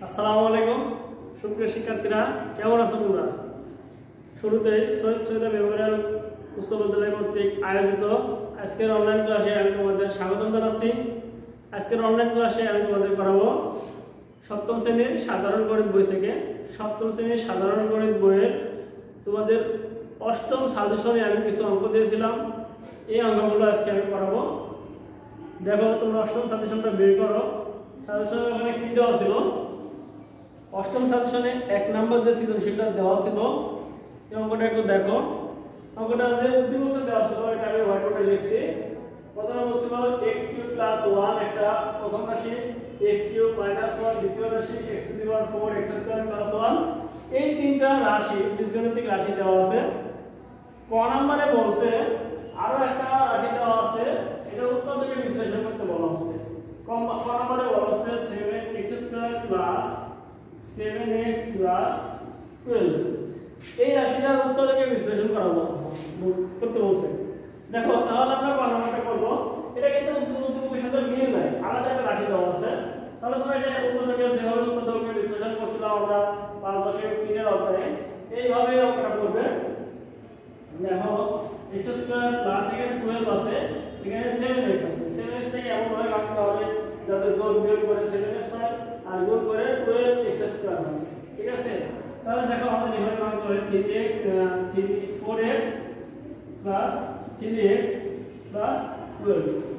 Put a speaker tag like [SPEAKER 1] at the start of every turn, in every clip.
[SPEAKER 1] আসসালামু আলাইকুম সুপ্রিয় শিক্ষার্থীরা, কেমন আছো তোমরা? শুরুতেই শহীদ সৈয়দ মেমোরিয়াল উচ্চ বিদ্যালয় কর্তৃক আয়োজিত আজকের অনলাইন ক্লাসে আমি তোমাদের স্বাগতম জানাচ্ছি। আজকের অনলাইন ক্লাসে আমি তোমাদের করাবো সপ্তম শ্রেণীর সাধারণ গণিত বই থেকে। সপ্তম শ্রেণীর সাধারণ গণিত বইয়ের তোমাদের অষ্টম সাজেশনে আমি কিছু অঙ্ক দিয়েছিলাম, এই অঙ্কগুলো আজকে আমি করাবো। দেখো তোমরা অষ্টম সাজেশনটা বের করো। সাজেশনে ওখানে কি দেওয়া ছিল? অষ্টম সাজেশনে 1 নম্বর যে সৃজনশীলটা দেওয়া ছিল এই অঙ্কটা একটু দেখো। অঙ্কটা যে উদ্দীপকে দেওয়া ছিল এটা আমি হোয়াইট বোর্ডে লিখছি। প্রথমে বলছিল x³ + 1 একটা প্রথম রাশি, x³ - 1 দ্বিতীয় রাশি, x⁴ x² + 1 এই তিনটা রাশি বীজগণিতিক রাশি দেওয়া আছে। ক নম্বরে বলছে আরো একটা রাশি দেওয়া আছে, এটা উত্তর থেকে বিশ্লেষণ করতে বলা হচ্ছে। ক নম্বরে বলা হচ্ছে 7x² + 7x + 12 এই রাশিটার উত্তর থেকে বিশ্লেষণ করতে বলছে। দেখো তাহলে আমরা ক নম্বরটা করব। এটা কিন্তু উদ্দীপকের সাথে মিল নাই, আলাদা একটা রাশি দেওয়া আছে। তাহলে তোমরা এটা উত্তর থেকে যেভাবে উত্তর থেকে বিশ্লেষণ করছিলাম আমরা 5.3 এর অধ্যায়ে, এইভাবে অঙ্কটা করবে। দেখো x² + এখানে 12 আছে, এখানে 7x আছে। 7x টাকে এমন ভাবে রাখতে হবে যাতে যোগ বিয়োগ করে 7x হয় আর গুণ করে 12x² হয়। ঠিক আছে? তাহলে দেখো আমাদের এখানে মান করে 4x + 3x + 12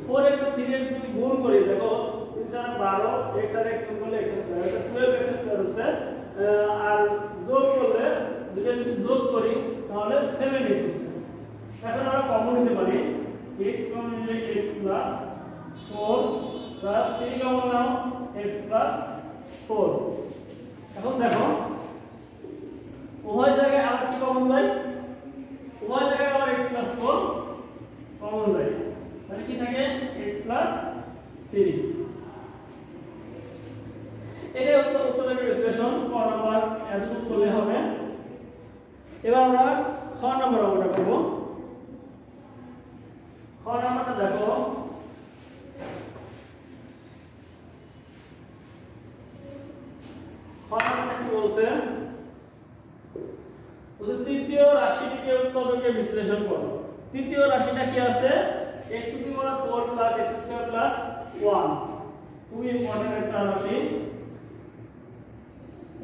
[SPEAKER 1] 4x আর 3x যদি গুণ করি, দেখো 3 4 12 x আর x গুণ করলে x² এটা 12x² হচ্ছে। আর যোগ করলে দুটো যদি যোগ করি তাহলে 7x হচ্ছে। এখন আমরা কমন নিতে পারি, x কমন নিলে x + 4 + 3 কমন নাও x + 4। এখন দেখো উভয় জায়গায় আবার কি কমন যায়? উভয় জায়গায় আবার x + 4 কমন যায়, তাহলে কি থাকে x + 3। এটা উত্তর থেকে বিশ্লেষণ ক নাম্বার এতটুকু করলে হবে। এবার আমরা খ নাম্বার অঙ্কটা করব। খ নাম্বারটা দেখো, খ নাম্বারটা কি বলছে? তৃতীয় রাশিটিকে উৎপাদকে বিশ্লেষণ করো। তৃতীয় রাশিটা কি আছে? x⁴ + x² + 1 খুবই ইম্পর্টেন্ট একটা রাশি।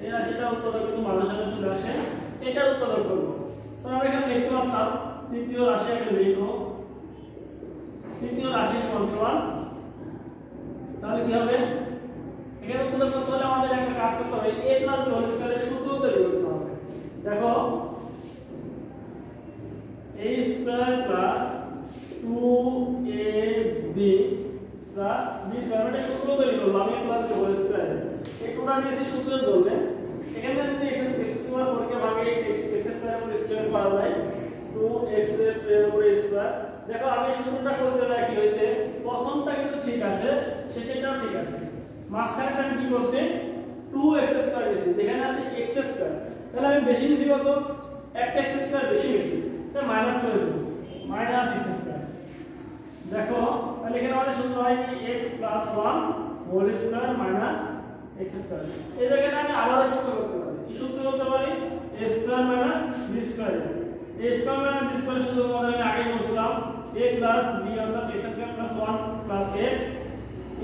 [SPEAKER 1] এই রাশিটা উৎপাদক কিন্তু মাঝে সাথে চলে আসে, এটার উৎপাদক করব। তো আমরা এখানে লিখতে পারতাম তৃতীয় রাশি আগে লিখো, তৃতীয় রাশি সমান তাহলে কি হবে? এখানে উৎপাদক করতে হলে আমাদের একটা কাজ করতে হবে, a + b হোল স্কয়ারের সূত্র তৈরি করতে হবে। দেখো a² + 2ab + b² মানে সূত্র তৈরি করলাম a + b হোল স্কয়ার। এই টোটা নিয়েছি সূত্রের জন্য। এখানে যদি x⁴ কে ভাগে x² এর স্কয়ার করা যায় 2x এর উপরে স্কয়ার। দেখো আমি সূত্রটা করতে গেলে কি হইছে, প্রথমটা কিন্তু ঠিক আছে, শেষেরটাও ঠিক আছে, মাঝখানেটা আমি কি করছি 2x² নিয়েছি, যেখানে আছে x²। তাহলে আমি বেশি নিছি কত? একটা x² বেশি নিছি, তাহলে মাইনাস করে দেব -x²। দেখো তাহলে এখানে আমাদের সূত্র হয় কি x + 1 হোল স্কয়ার - x²। এই জায়গাটা আমি আবারো সূত্র করতে পারি। কি সূত্র করতে পারি? a² - b²। a² - b² সূত্র আমাদের আমি আগে বলছিলাম a + b অর্থাৎ x² + 1 + x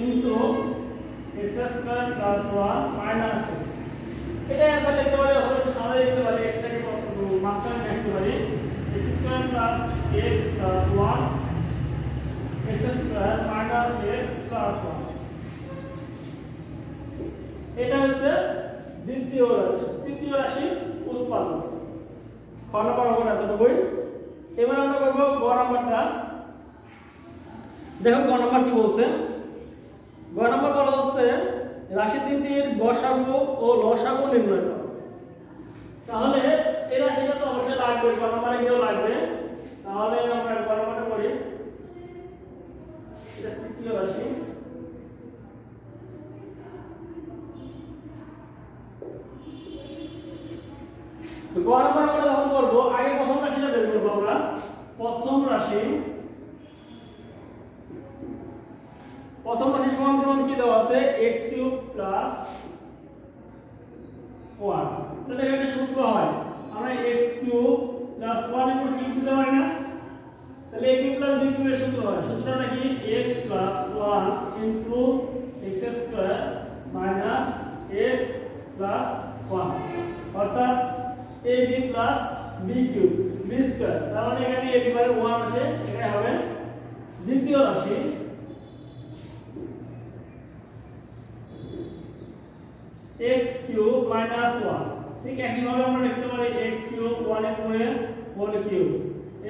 [SPEAKER 1] into x² + 1 - x। এটা অ্যানসার লিখতে পারি, অথবা সাদা লিখতে পারি, x টাকে মাঝখানে লিখতে পারি x² + x + 1 x² - x + 1। এটা হচ্ছে দ্বিতীয় রাশি, তৃতীয় রাশি উৎপাদক। খ নম্বর অঙ্কটা এতটুকুই। এবার আমরা করব গ নম্বরটা। দেখো গ নম্বর কি বলছে? গ নম্বর বলা হচ্ছে রাশি তিনটির গসাগু ও লসাগু নির্ণয় করো। তাহলে এই রাশিটা তো অবশ্যই লাগবে, গ নম্বরে গিয়েও লাগবে। তাহলে আমরা গ নম্বরটা করি। এটা তৃতীয় রাশি। তো গ নম্বর আমরা যখন করব, আগে প্রথম রাশিটা বের করব আমরা। প্রথম রাশি সমান কি দেওয়া আছে? x³ + 1 তাহলে এখানে সূত্র হয় আমরা x কিউব প্লাস 1 এর উপর কি দিতে পারি না তাহলে a cube plus b cube এর সূত্র হয় সূত্রটা কি x plus 1 into x square minus x plus 1 অর্থাৎ ab plus b cube b square তার মানে এখানে ab বাই 1 আসে এখানে হবে দ্বিতীয় রাশি x কিউব মাইনাস 1 ঠিক একই ভাবে আমরা লিখতে পারি x কিউব 1 এর পরে whole cube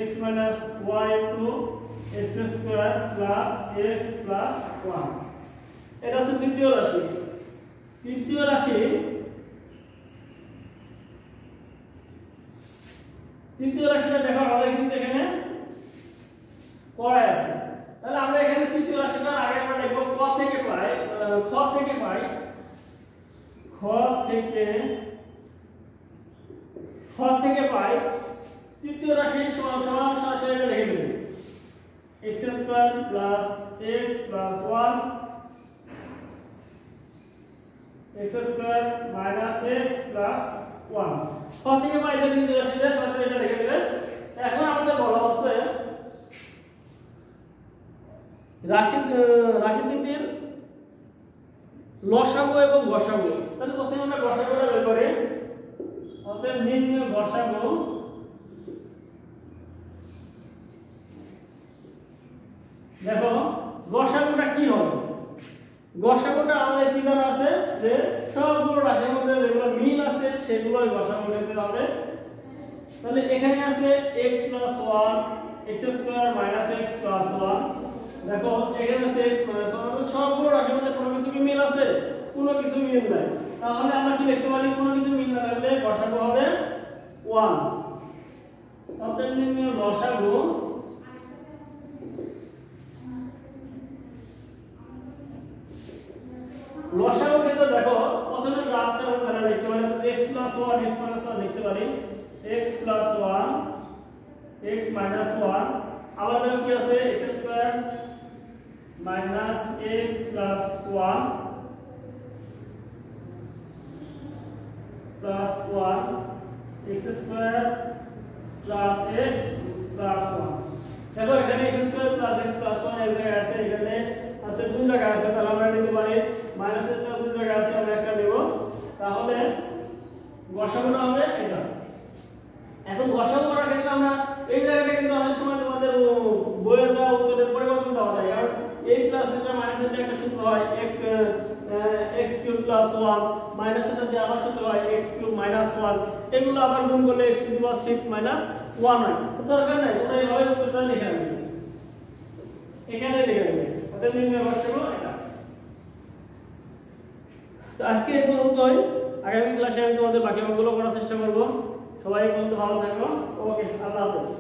[SPEAKER 1] x minus y into x square plus x plus 1 এটা হচ্ছে দ্বিতীয় রাশি তৃতীয় রাশি তৃতীয় রাশিটা দেখো আমাদের কিন্তু এখানে পড়ায় আছে তাহলে আমরা এখানে তৃতীয় রাশিটার আগে আমরা দেখব খ থেকে পাই তৃতীয় রাশি সমান সরাসরি এটা লিখে দেব x square plus x plus 1 x square minus x plus 1 খ থেকে পাই যে তৃতীয় রাশিটা সরাসরি এটা লিখে দেবে এখন আমাদের বলা হচ্ছে রাশি তিনটির লসাগু এবং গসাগু তাহলে প্রথমে আমরা গসাগুটা বের করি অতএব নির্ণয় গসাগু দেখো গসাগুটা কি হবে গসাগুটা আমাদের কি জানা আছে যে সবগুলো রাশির মধ্যে যেগুলো মিল আছে সেগুলোই গসাগু নিতে হবে তাহলে এখানে আছে x 1 x square minus x plus 1 দেখো এখানে আছে x মাইনাস 1 সবগুলো রাশির মধ্যে কোনো কিছু কি মিল আছে কোনো কিছু মিল নাই তাহলে আমরা কি লিখতে পারি কোনো কিছু মিল না থাকলে গসাগু হবে 1 অতএব নির্ণয় গসাগু লসাগু ক্ষেত্রে দেখো প্রথমে যা আছে আমরা লিখতে পারি x 1 x 1 লিখতে পারি x 1 x 1 আবার দেখো কি আছে x square minus x plus 1 plus 1 x square plus x plus 1 দেখো এখানে x square plus x plus 1 এক জায়গায় আছে এখানে আছে দুই জায়গায় আছে তাহলে আমরা নিতে পারি মাইনাস এর দুই জায়গায় আছে আমরা একটা দেব তাহলে গসাগুটা হবে এটা এখন গসাগু করার ক্ষেত্রে আমরা এই জায়গাটা কিন্তু অনেক সময় তোমাদের বইয়ে দেওয়া উত্তরের পরিবর্তন দেওয়া যায় কারণ a প্লাস এটা মাইনাস এটা একটা সূত্র হয় x কিউব প্লাস 1 মাইনাস এটা দিয়ে আবার সূত্র হয় x কিউব মাইনাস 1 এগুলো আবার গুণ করলে x to the power 6 minus 1 হয় তো দরকার নাই তোমরা এইভাবে উত্তরটা লিখে রাখবে এখানে লিখে রাখবে ওটা নির্ণয় গসাগু এটা তো আজকে এই পর্যন্তই আগামী ক্লাসে আমি তোমাদের বাকি অঙ্কগুলো করার চেষ্টা করব সবাই বন্ধু ভালো থাকো ওকে আল্লাহ হাফেজ